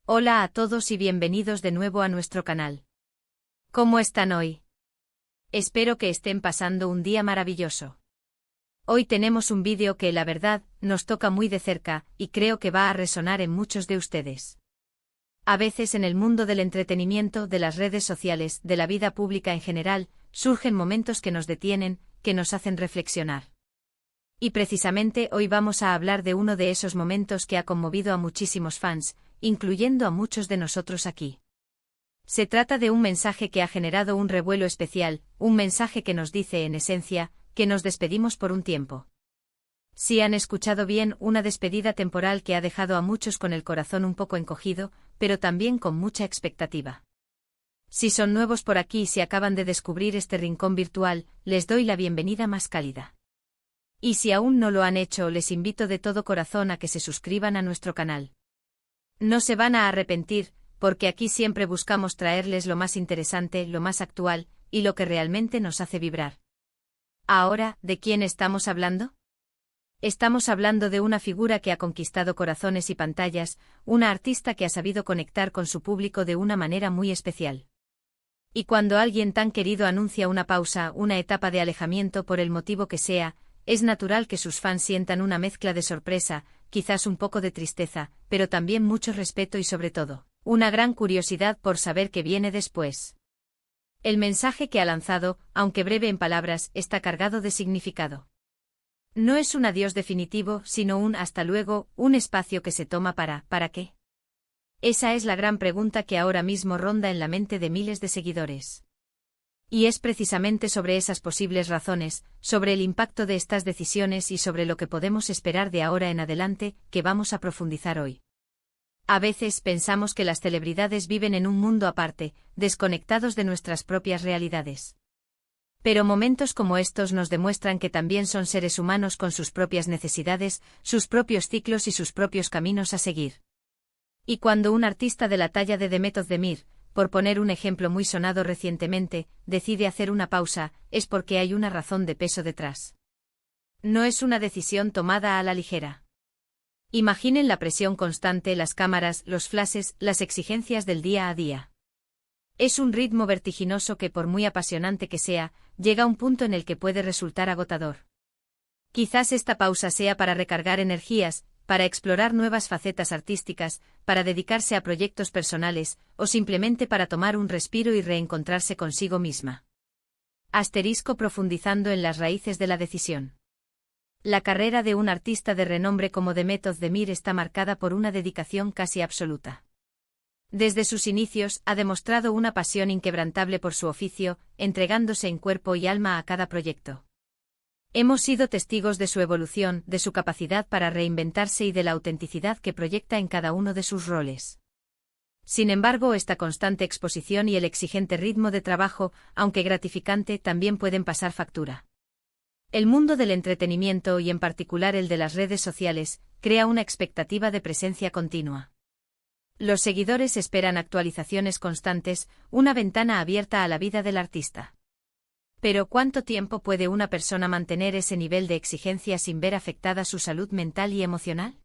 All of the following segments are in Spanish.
Hola a todos y bienvenidos de nuevo a nuestro canal. ¿Cómo están hoy? Espero que estén pasando un día maravilloso. Hoy tenemos un vídeo que, la verdad, nos toca muy de cerca, y creo que va a resonar en muchos de ustedes. A veces en el mundo del entretenimiento, de las redes sociales, de la vida pública en general, surgen momentos que nos detienen, que nos hacen reflexionar. Y precisamente hoy vamos a hablar de uno de esos momentos que ha conmovido a muchísimos fans, incluyendo a muchos de nosotros aquí. Se trata de un mensaje que ha generado un revuelo especial, un mensaje que nos dice, en esencia, que nos despedimos por un tiempo. Si han escuchado bien, una despedida temporal que ha dejado a muchos con el corazón un poco encogido, pero también con mucha expectativa. Si son nuevos por aquí y si acaban de descubrir este rincón virtual, les doy la bienvenida más cálida. Y si aún no lo han hecho, les invito de todo corazón a que se suscriban a nuestro canal. No se van a arrepentir, porque aquí siempre buscamos traerles lo más interesante, lo más actual, y lo que realmente nos hace vibrar. Ahora, ¿de quién estamos hablando? Estamos hablando de una figura que ha conquistado corazones y pantallas, una artista que ha sabido conectar con su público de una manera muy especial. Y cuando alguien tan querido anuncia una pausa, una etapa de alejamiento por el motivo que sea, es natural que sus fans sientan una mezcla de sorpresa, quizás un poco de tristeza, pero también mucho respeto y sobre todo, una gran curiosidad por saber qué viene después. El mensaje que ha lanzado, aunque breve en palabras, está cargado de significado. No es un adiós definitivo, sino un hasta luego, un espacio que se toma ¿para qué? Esa es la gran pregunta que ahora mismo ronda en la mente de miles de seguidores. Y es precisamente sobre esas posibles razones, sobre el impacto de estas decisiones y sobre lo que podemos esperar de ahora en adelante, que vamos a profundizar hoy. A veces pensamos que las celebridades viven en un mundo aparte, desconectados de nuestras propias realidades. Pero momentos como estos nos demuestran que también son seres humanos con sus propias necesidades, sus propios ciclos y sus propios caminos a seguir. Y cuando un artista de la talla de Demet Özdemir, por poner un ejemplo muy sonado recientemente, decide hacer una pausa, es porque hay una razón de peso detrás. No es una decisión tomada a la ligera. Imaginen la presión constante, las cámaras, los flashes, las exigencias del día a día. Es un ritmo vertiginoso que, por muy apasionante que sea, llega a un punto en el que puede resultar agotador. Quizás esta pausa sea para recargar energías, para explorar nuevas facetas artísticas, para dedicarse a proyectos personales, o simplemente para tomar un respiro y reencontrarse consigo misma. Asterisco profundizando en las raíces de la decisión. La carrera de un artista de renombre como Demet Özdemir está marcada por una dedicación casi absoluta. Desde sus inicios, ha demostrado una pasión inquebrantable por su oficio, entregándose en cuerpo y alma a cada proyecto. Hemos sido testigos de su evolución, de su capacidad para reinventarse y de la autenticidad que proyecta en cada uno de sus roles. Sin embargo, esta constante exposición y el exigente ritmo de trabajo, aunque gratificante, también pueden pasar factura. El mundo del entretenimiento y en particular el de las redes sociales, crea una expectativa de presencia continua. Los seguidores esperan actualizaciones constantes, una ventana abierta a la vida del artista. Pero ¿cuánto tiempo puede una persona mantener ese nivel de exigencia sin ver afectada su salud mental y emocional?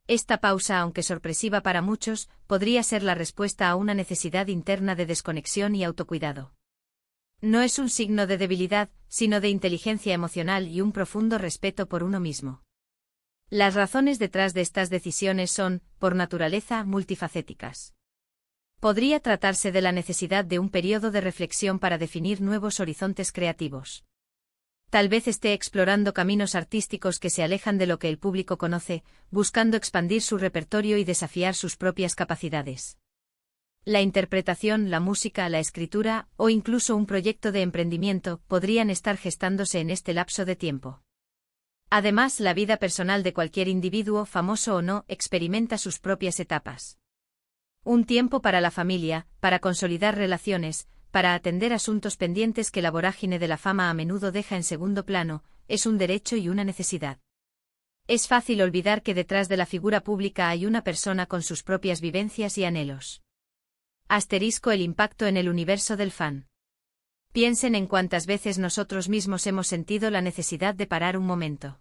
Esta pausa, aunque sorpresiva para muchos, podría ser la respuesta a una necesidad interna de desconexión y autocuidado. No es un signo de debilidad, sino de inteligencia emocional y un profundo respeto por uno mismo. Las razones detrás de estas decisiones son, por naturaleza, multifacéticas. Podría tratarse de la necesidad de un periodo de reflexión para definir nuevos horizontes creativos. Tal vez esté explorando caminos artísticos que se alejan de lo que el público conoce, buscando expandir su repertorio y desafiar sus propias capacidades. La interpretación, la música, la escritura, o incluso un proyecto de emprendimiento, podrían estar gestándose en este lapso de tiempo. Además, la vida personal de cualquier individuo, famoso o no, experimenta sus propias etapas. Un tiempo para la familia, para consolidar relaciones, para atender asuntos pendientes que la vorágine de la fama a menudo deja en segundo plano, es un derecho y una necesidad. Es fácil olvidar que detrás de la figura pública hay una persona con sus propias vivencias y anhelos. Asterisco el impacto en el universo del fan. Piensen en cuántas veces nosotros mismos hemos sentido la necesidad de parar un momento.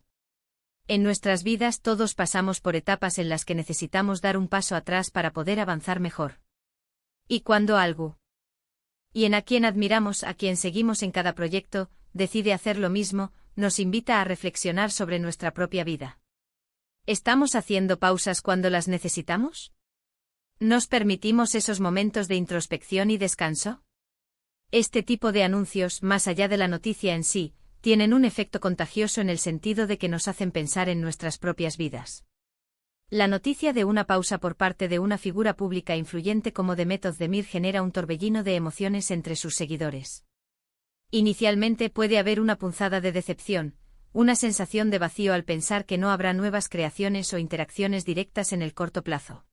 En nuestras vidas todos pasamos por etapas en las que necesitamos dar un paso atrás para poder avanzar mejor. Y cuando algo, y en a quien admiramos, a quien seguimos en cada proyecto, decide hacer lo mismo, nos invita a reflexionar sobre nuestra propia vida. ¿Estamos haciendo pausas cuando las necesitamos? ¿Nos permitimos esos momentos de introspección y descanso? Este tipo de anuncios, más allá de la noticia en sí, tienen un efecto contagioso en el sentido de que nos hacen pensar en nuestras propias vidas. La noticia de una pausa por parte de una figura pública influyente como Demet Özdemir genera un torbellino de emociones entre sus seguidores. Inicialmente puede haber una punzada de decepción, una sensación de vacío al pensar que no habrá nuevas creaciones o interacciones directas en el corto plazo.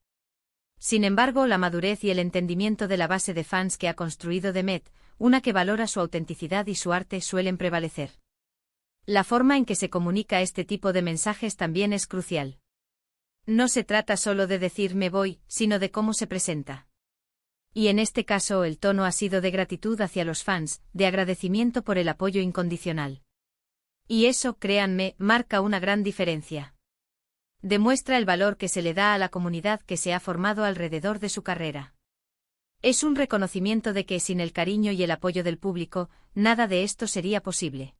Sin embargo, la madurez y el entendimiento de la base de fans que ha construido Demet, una que valora su autenticidad y su arte, suelen prevalecer. La forma en que se comunica este tipo de mensajes también es crucial. No se trata solo de decir me voy, sino de cómo se presenta. Y en este caso el tono ha sido de gratitud hacia los fans, de agradecimiento por el apoyo incondicional. Y eso, créanme, marca una gran diferencia. Demuestra el valor que se le da a la comunidad que se ha formado alrededor de su carrera. Es un reconocimiento de que sin el cariño y el apoyo del público, nada de esto sería posible.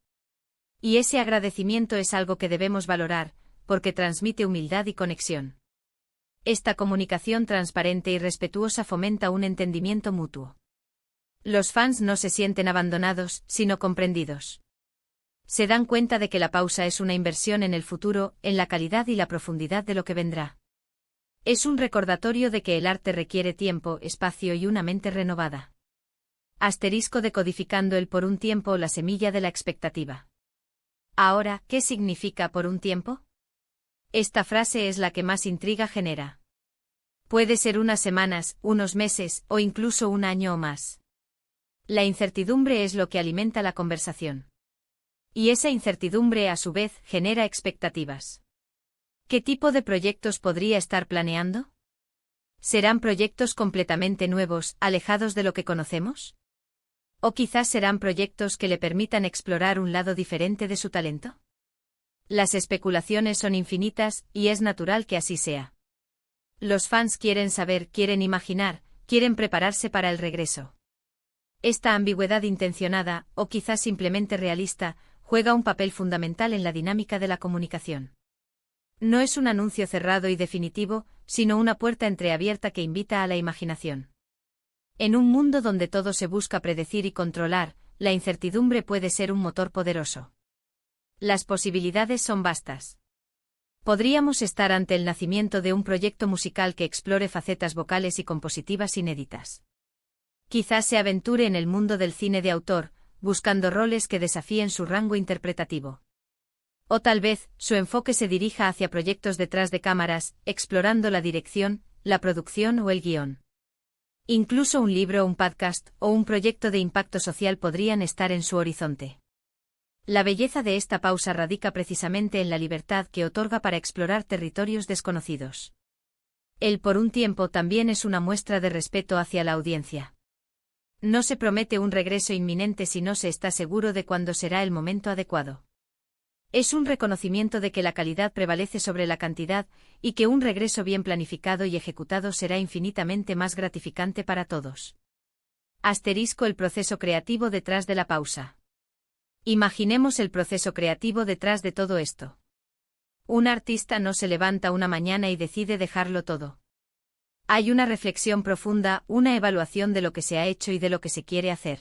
Y ese agradecimiento es algo que debemos valorar, porque transmite humildad y conexión. Esta comunicación transparente y respetuosa fomenta un entendimiento mutuo. Los fans no se sienten abandonados, sino comprendidos. Se dan cuenta de que la pausa es una inversión en el futuro, en la calidad y la profundidad de lo que vendrá. Es un recordatorio de que el arte requiere tiempo, espacio y una mente renovada. Asterisco decodificando el por un tiempo, la semilla de la expectativa. Ahora, ¿qué significa por un tiempo? Esta frase es la que más intriga genera. Puede ser unas semanas, unos meses, o incluso un año o más. La incertidumbre es lo que alimenta la conversación. Y esa incertidumbre, a su vez, genera expectativas. ¿Qué tipo de proyectos podría estar planeando? ¿Serán proyectos completamente nuevos, alejados de lo que conocemos? ¿O quizás serán proyectos que le permitan explorar un lado diferente de su talento? Las especulaciones son infinitas, y es natural que así sea. Los fans quieren saber, quieren imaginar, quieren prepararse para el regreso. Esta ambigüedad intencionada, o quizás simplemente realista, juega un papel fundamental en la dinámica de la comunicación. No es un anuncio cerrado y definitivo, sino una puerta entreabierta que invita a la imaginación. En un mundo donde todo se busca predecir y controlar, la incertidumbre puede ser un motor poderoso. Las posibilidades son vastas. Podríamos estar ante el nacimiento de un proyecto musical que explore facetas vocales y compositivas inéditas. Quizás se aventure en el mundo del cine de autor, buscando roles que desafíen su rango interpretativo. O tal vez, su enfoque se dirija hacia proyectos detrás de cámaras, explorando la dirección, la producción o el guión. Incluso un libro, un podcast, o un proyecto de impacto social podrían estar en su horizonte. La belleza de esta pausa radica precisamente en la libertad que otorga para explorar territorios desconocidos. El por un tiempo también es una muestra de respeto hacia la audiencia. No se promete un regreso inminente si no se está seguro de cuándo será el momento adecuado. Es un reconocimiento de que la calidad prevalece sobre la cantidad, y que un regreso bien planificado y ejecutado será infinitamente más gratificante para todos. Asterisco el proceso creativo detrás de la pausa. Imaginemos el proceso creativo detrás de todo esto. Un artista no se levanta una mañana y decide dejarlo todo. Hay una reflexión profunda, una evaluación de lo que se ha hecho y de lo que se quiere hacer.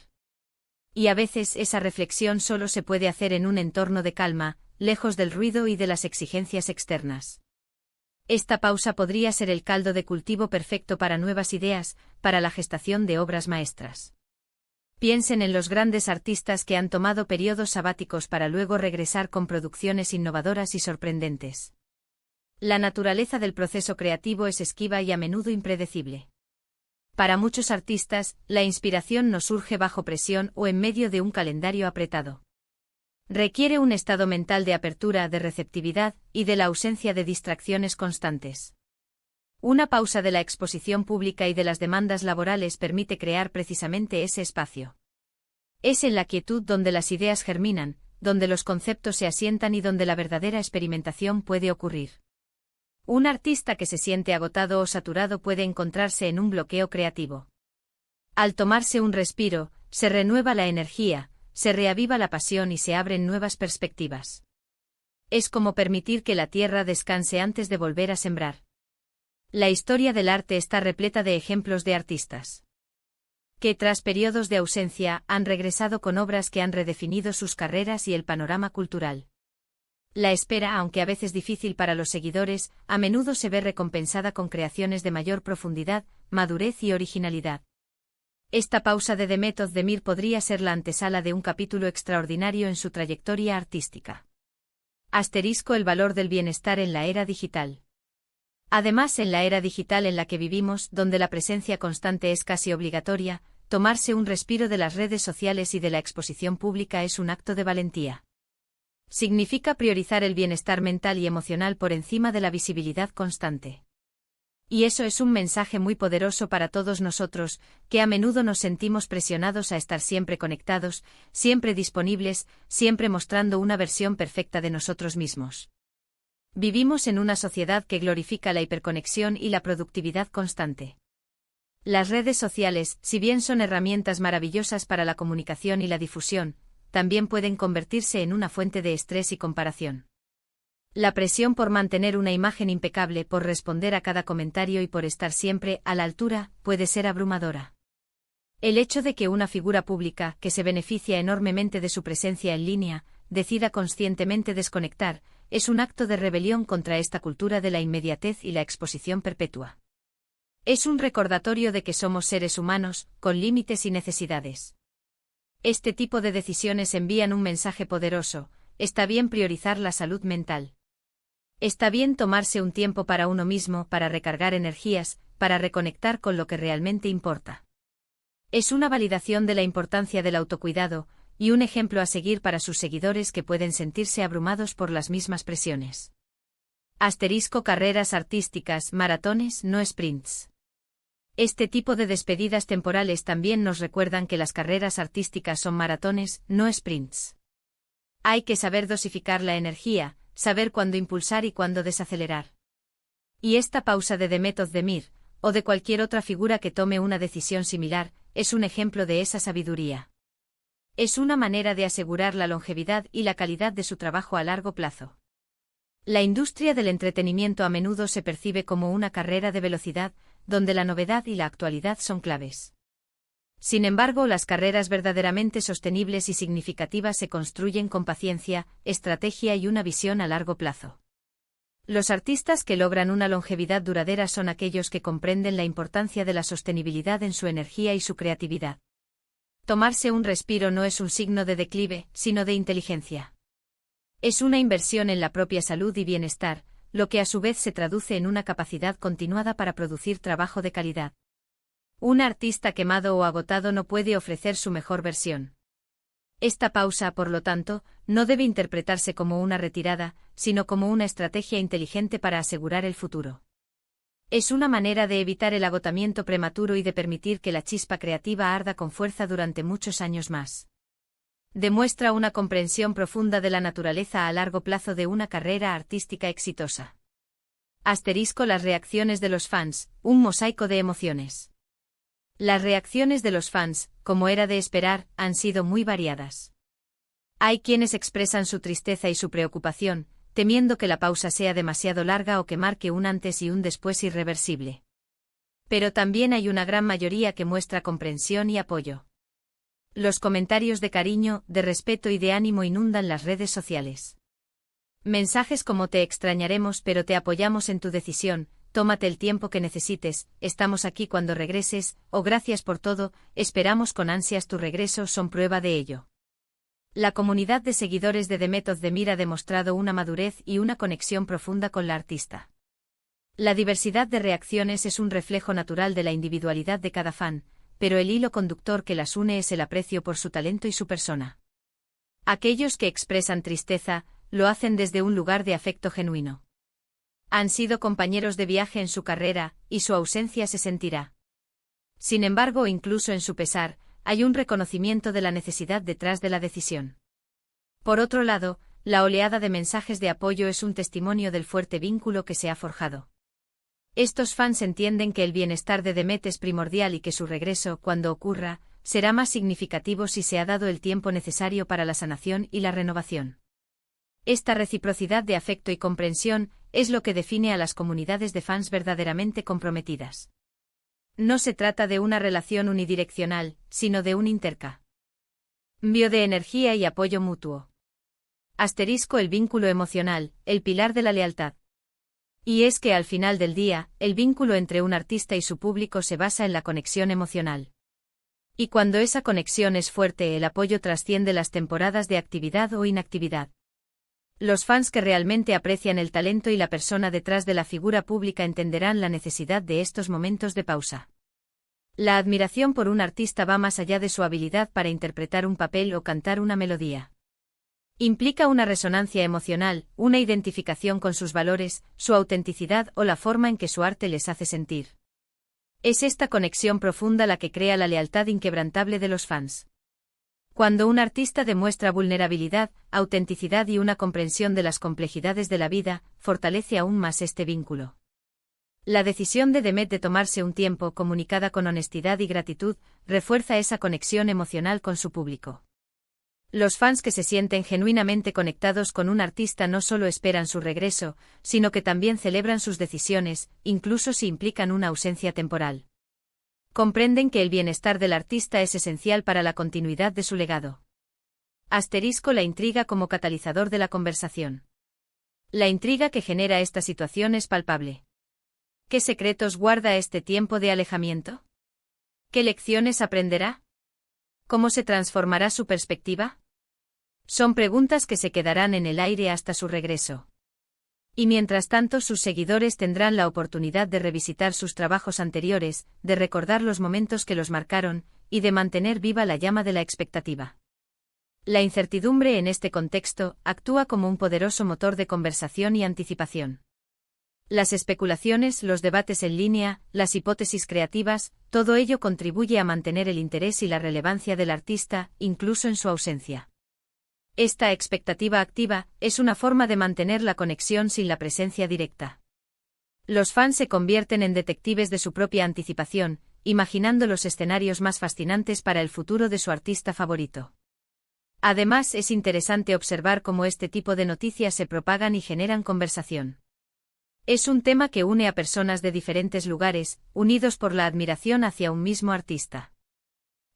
Y a veces esa reflexión solo se puede hacer en un entorno de calma, lejos del ruido y de las exigencias externas. Esta pausa podría ser el caldo de cultivo perfecto para nuevas ideas, para la gestación de obras maestras. Piensen en los grandes artistas que han tomado periodos sabáticos para luego regresar con producciones innovadoras y sorprendentes. La naturaleza del proceso creativo es esquiva y a menudo impredecible. Para muchos artistas, la inspiración no surge bajo presión o en medio de un calendario apretado. Requiere un estado mental de apertura, de receptividad, y de la ausencia de distracciones constantes. Una pausa de la exposición pública y de las demandas laborales permite crear precisamente ese espacio. Es en la quietud donde las ideas germinan, donde los conceptos se asientan y donde la verdadera experimentación puede ocurrir. Un artista que se siente agotado o saturado puede encontrarse en un bloqueo creativo. Al tomarse un respiro, se renueva la energía, se reaviva la pasión y se abren nuevas perspectivas. Es como permitir que la tierra descanse antes de volver a sembrar. La historia del arte está repleta de ejemplos de artistas que tras periodos de ausencia han regresado con obras que han redefinido sus carreras y el panorama cultural. La espera, aunque a veces difícil para los seguidores, a menudo se ve recompensada con creaciones de mayor profundidad, madurez y originalidad. Esta pausa de Demet Özdemir podría ser la antesala de un capítulo extraordinario en su trayectoria artística. El valor del bienestar en la era digital. Además, en la era digital en la que vivimos, donde la presencia constante es casi obligatoria, tomarse un respiro de las redes sociales y de la exposición pública es un acto de valentía. Significa priorizar el bienestar mental y emocional por encima de la visibilidad constante. Y eso es un mensaje muy poderoso para todos nosotros, que a menudo nos sentimos presionados a estar siempre conectados, siempre disponibles, siempre mostrando una versión perfecta de nosotros mismos. Vivimos en una sociedad que glorifica la hiperconexión y la productividad constante. Las redes sociales, si bien son herramientas maravillosas para la comunicación y la difusión, también pueden convertirse en una fuente de estrés y comparación. La presión por mantener una imagen impecable, por responder a cada comentario y por estar siempre a la altura, puede ser abrumadora. El hecho de que una figura pública, que se beneficia enormemente de su presencia en línea, decida conscientemente desconectar, es un acto de rebelión contra esta cultura de la inmediatez y la exposición perpetua. Es un recordatorio de que somos seres humanos, con límites y necesidades. Este tipo de decisiones envían un mensaje poderoso: está bien priorizar la salud mental. Está bien tomarse un tiempo para uno mismo, para recargar energías, para reconectar con lo que realmente importa. Es una validación de la importancia del autocuidado, y un ejemplo a seguir para sus seguidores que pueden sentirse abrumados por las mismas presiones. Carreras artísticas, maratones, no sprints. Este tipo de despedidas temporales también nos recuerdan que las carreras artísticas son maratones, no sprints. Hay que saber dosificar la energía, saber cuándo impulsar y cuándo desacelerar. Y esta pausa de Demet Özdemir, o de cualquier otra figura que tome una decisión similar, es un ejemplo de esa sabiduría. Es una manera de asegurar la longevidad y la calidad de su trabajo a largo plazo. La industria del entretenimiento a menudo se percibe como una carrera de velocidad, donde la novedad y la actualidad son claves. Sin embargo, las carreras verdaderamente sostenibles y significativas se construyen con paciencia, estrategia y una visión a largo plazo. Los artistas que logran una longevidad duradera son aquellos que comprenden la importancia de la sostenibilidad en su energía y su creatividad. Tomarse un respiro no es un signo de declive, sino de inteligencia. Es una inversión en la propia salud y bienestar, lo que a su vez se traduce en una capacidad continuada para producir trabajo de calidad. Un artista quemado o agotado no puede ofrecer su mejor versión. Esta pausa, por lo tanto, no debe interpretarse como una retirada, sino como una estrategia inteligente para asegurar el futuro. Es una manera de evitar el agotamiento prematuro y de permitir que la chispa creativa arda con fuerza durante muchos años más. Demuestra una comprensión profunda de la naturaleza a largo plazo de una carrera artística exitosa. Las reacciones de los fans, un mosaico de emociones. Las reacciones de los fans, como era de esperar, han sido muy variadas. Hay quienes expresan su tristeza y su preocupación, temiendo que la pausa sea demasiado larga o que marque un antes y un después irreversible. Pero también hay una gran mayoría que muestra comprensión y apoyo. Los comentarios de cariño, de respeto y de ánimo inundan las redes sociales. Mensajes como "te extrañaremos pero te apoyamos en tu decisión", "tómate el tiempo que necesites, estamos aquí cuando regreses", o "gracias por todo, esperamos con ansias tu regreso" son prueba de ello. La comunidad de seguidores de Demet Özdemir ha demostrado una madurez y una conexión profunda con la artista. La diversidad de reacciones es un reflejo natural de la individualidad de cada fan, pero el hilo conductor que las une es el aprecio por su talento y su persona. Aquellos que expresan tristeza, lo hacen desde un lugar de afecto genuino. Han sido compañeros de viaje en su carrera, y su ausencia se sentirá. Sin embargo, incluso en su pesar, hay un reconocimiento de la necesidad detrás de la decisión. Por otro lado, la oleada de mensajes de apoyo es un testimonio del fuerte vínculo que se ha forjado. Estos fans entienden que el bienestar de Demet es primordial y que su regreso, cuando ocurra, será más significativo si se ha dado el tiempo necesario para la sanación y la renovación. Esta reciprocidad de afecto y comprensión es lo que define a las comunidades de fans verdaderamente comprometidas. No se trata de una relación unidireccional, sino de un intercambio de energía y apoyo mutuo. El vínculo emocional, el pilar de la lealtad. Y es que al final del día, el vínculo entre un artista y su público se basa en la conexión emocional. Y cuando esa conexión es fuerte, el apoyo trasciende las temporadas de actividad o inactividad. Los fans que realmente aprecian el talento y la persona detrás de la figura pública entenderán la necesidad de estos momentos de pausa. La admiración por un artista va más allá de su habilidad para interpretar un papel o cantar una melodía. Implica una resonancia emocional, una identificación con sus valores, su autenticidad o la forma en que su arte les hace sentir. Es esta conexión profunda la que crea la lealtad inquebrantable de los fans. Cuando un artista demuestra vulnerabilidad, autenticidad y una comprensión de las complejidades de la vida, fortalece aún más este vínculo. La decisión de Demet de tomarse un tiempo, comunicada con honestidad y gratitud, refuerza esa conexión emocional con su público. Los fans que se sienten genuinamente conectados con un artista no solo esperan su regreso, sino que también celebran sus decisiones, incluso si implican una ausencia temporal. Comprenden que el bienestar del artista es esencial para la continuidad de su legado. La intriga como catalizador de la conversación. La intriga que genera esta situación es palpable. ¿Qué secretos guarda este tiempo de alejamiento? ¿Qué lecciones aprenderá? ¿Cómo se transformará su perspectiva? Son preguntas que se quedarán en el aire hasta su regreso. Y mientras tanto sus seguidores tendrán la oportunidad de revisitar sus trabajos anteriores, de recordar los momentos que los marcaron, y de mantener viva la llama de la expectativa. La incertidumbre en este contexto actúa como un poderoso motor de conversación y anticipación. Las especulaciones, los debates en línea, las hipótesis creativas, todo ello contribuye a mantener el interés y la relevancia del artista, incluso en su ausencia. Esta expectativa activa es una forma de mantener la conexión sin la presencia directa. Los fans se convierten en detectives de su propia anticipación, imaginando los escenarios más fascinantes para el futuro de su artista favorito. Además, es interesante observar cómo este tipo de noticias se propagan y generan conversación. Es un tema que une a personas de diferentes lugares, unidos por la admiración hacia un mismo artista.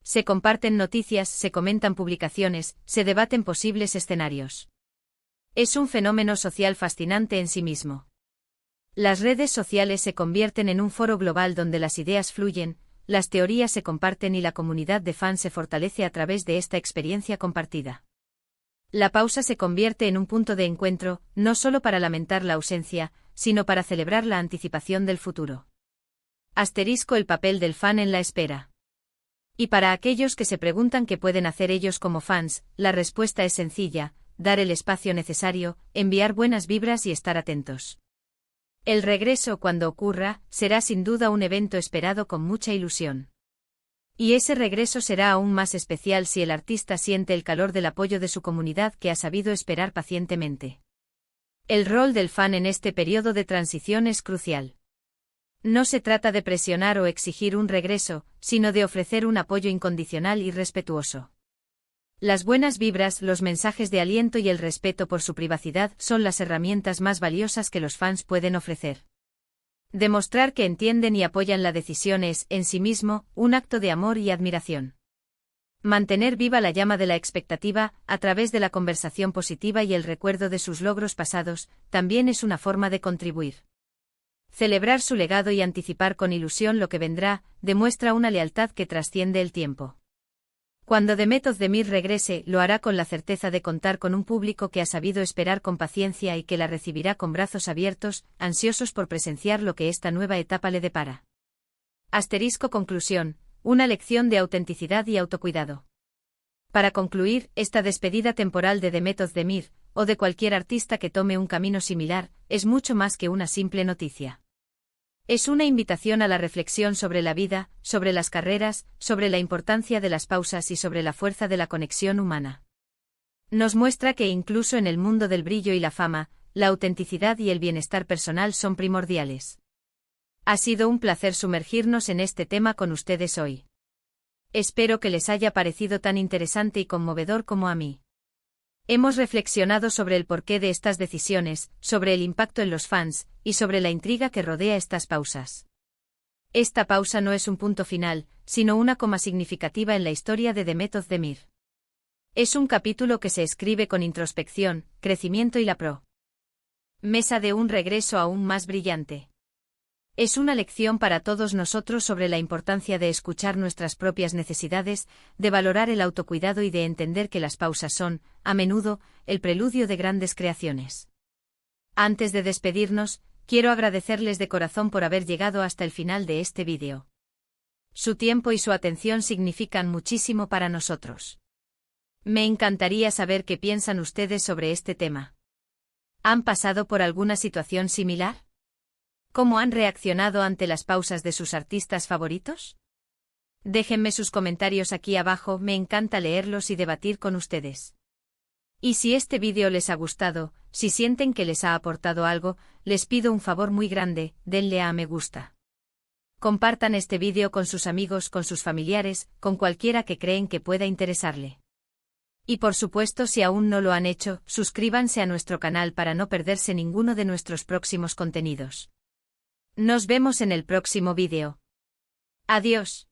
Se comparten noticias, se comentan publicaciones, se debaten posibles escenarios. Es un fenómeno social fascinante en sí mismo. Las redes sociales se convierten en un foro global donde las ideas fluyen, las teorías se comparten y la comunidad de fans se fortalece a través de esta experiencia compartida. La pausa se convierte en un punto de encuentro, no solo para lamentar la ausencia, sino para celebrar la anticipación del futuro. El papel del fan en la espera. Y para aquellos que se preguntan qué pueden hacer ellos como fans, la respuesta es sencilla: dar el espacio necesario, enviar buenas vibras y estar atentos. El regreso, cuando ocurra, será sin duda un evento esperado con mucha ilusión. Y ese regreso será aún más especial si el artista siente el calor del apoyo de su comunidad que ha sabido esperar pacientemente. El rol del fan en este periodo de transición es crucial. No se trata de presionar o exigir un regreso, sino de ofrecer un apoyo incondicional y respetuoso. Las buenas vibras, los mensajes de aliento y el respeto por su privacidad son las herramientas más valiosas que los fans pueden ofrecer. Demostrar que entienden y apoyan la decisión es, en sí mismo, un acto de amor y admiración. Mantener viva la llama de la expectativa, a través de la conversación positiva y el recuerdo de sus logros pasados, también es una forma de contribuir. Celebrar su legado y anticipar con ilusión lo que vendrá, demuestra una lealtad que trasciende el tiempo. Cuando Demet Özdemir regrese, lo hará con la certeza de contar con un público que ha sabido esperar con paciencia y que la recibirá con brazos abiertos, ansiosos por presenciar lo que esta nueva etapa le depara. Conclusión: una lección de autenticidad y autocuidado. Para concluir, esta despedida temporal de Demet Özdemir, o de cualquier artista que tome un camino similar, es mucho más que una simple noticia. Es una invitación a la reflexión sobre la vida, sobre las carreras, sobre la importancia de las pausas y sobre la fuerza de la conexión humana. Nos muestra que incluso en el mundo del brillo y la fama, la autenticidad y el bienestar personal son primordiales. Ha sido un placer sumergirnos en este tema con ustedes hoy. Espero que les haya parecido tan interesante y conmovedor como a mí. Hemos reflexionado sobre el porqué de estas decisiones, sobre el impacto en los fans, y sobre la intriga que rodea estas pausas. Esta pausa no es un punto final, sino una coma significativa en la historia de Demet Özdemir. Es un capítulo que se escribe con introspección, crecimiento y la promesa de un regreso aún más brillante. Es una lección para todos nosotros sobre la importancia de escuchar nuestras propias necesidades, de valorar el autocuidado y de entender que las pausas son, a menudo, el preludio de grandes creaciones. Antes de despedirnos, quiero agradecerles de corazón por haber llegado hasta el final de este vídeo. Su tiempo y su atención significan muchísimo para nosotros. Me encantaría saber qué piensan ustedes sobre este tema. ¿Han pasado por alguna situación similar? ¿Cómo han reaccionado ante las pausas de sus artistas favoritos? Déjenme sus comentarios aquí abajo, me encanta leerlos y debatir con ustedes. Y si este vídeo les ha gustado, si sienten que les ha aportado algo, les pido un favor muy grande, denle a me gusta. Compartan este vídeo con sus amigos, con sus familiares, con cualquiera que creen que pueda interesarle. Y por supuesto, si aún no lo han hecho, suscríbanse a nuestro canal para no perderse ninguno de nuestros próximos contenidos. Nos vemos en el próximo vídeo. Adiós.